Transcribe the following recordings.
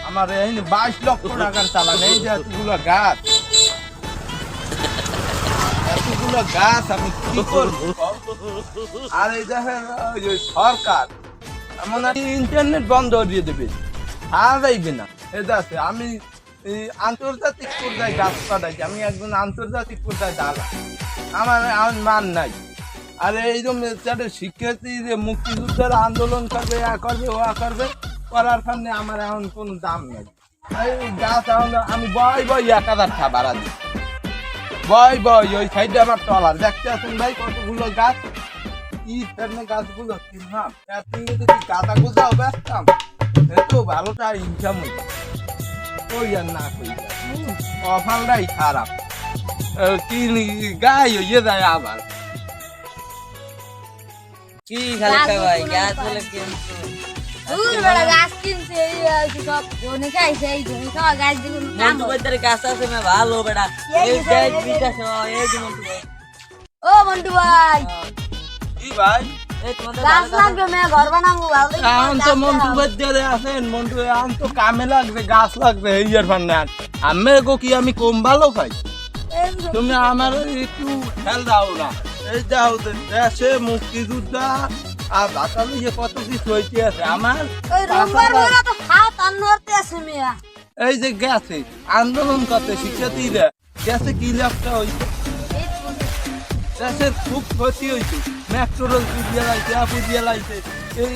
আমার এই 22 লক্ষ টাকার চালান, এই যে এতগুলো গাছ, এতগুলো গাছ আমি কি করবো? আর এই দেখেন ওই যে সরকার এমন ইন্টারনেট বন্ধ দিয়ে দেবে, আর যাইবে না। এটা আছে আমি এই আন্তর্জাতিক পর্যায়ে গাছ কাটাইছি, আমি একজন আন্তর্জাতিক পর্যায়ে দাঁড়া, আমার মান নাই। আর এইরকম শিক্ষার্থী যে মুক্তিযুদ্ধের আন্দোলন করবে, করবে, করবে, করার সামনে আমার এখন কোনো দাম নেই। এই গাছ এখন আমি বয় 1000 টাকা বাড়া দিই, বয় ওই সাইডে আমার টলার দেখতে আছেন ভাই কতগুলো গাছ, কি ধরনের গাছগুলো কিনলাম, যদি গাঁদা গুজাও বেচতাম এত ভালোটা ইনকাম হইত। ওই আর না কই অফালটাই খারাপ, কি গাই হইয়ে যায় আবার। কি খালি ভাই গাছ বলে কিনছো? গাছ কিনছে সব জমি খাইছে, এই জমি খাওয়া গাছ দেখুন গাছ আছে না ভালো বেটা, এই দেখ বিকাশ এই যে মন্টু ভাই। ও মন্টু ভাই, কি ভাই এই তোমাদের গাছ লাগবে মে ঘর বানাবো ভালো এখন তো মন্টু বাজারে আছেন, মন্টু এখন তো কামে লাগবে, গাছ লাগবে, এই আর ফান্না আমি গো কি আমি কম ভালো পাই? তুমি আমার একটু খেয়াল দাও না। এই যাও দেশে মুক্তিযোদ্ধা আর ঢাকা লিয়ে কত কিছু হইতে আছে আমার। ওই রোববার বলে তো হাত আনতে আছে মিয়া, এই যে গেছে আন্দোলন করতে শিক্ষার্থীরা গেছে, কি লাভটা হইছে? দেশের খুব ক্ষতি হয়েছে, মেট্রো রেল দিয়ে লাইছে, আপু দিয়ে লাইছে, এই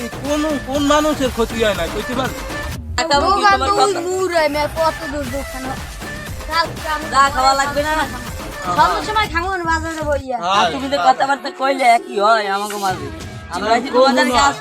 কোন মানুষের ক্ষতি হয় না কইতে পারবে? কত দূর দোকান চা খাওয়া লাগবে না? সব সময় খাবো না বাজারে বইয়া। তুমি তো কথাবার্তা কইলে একই হয় আমাকে মাঝে, আমরা তোমাদের গাছ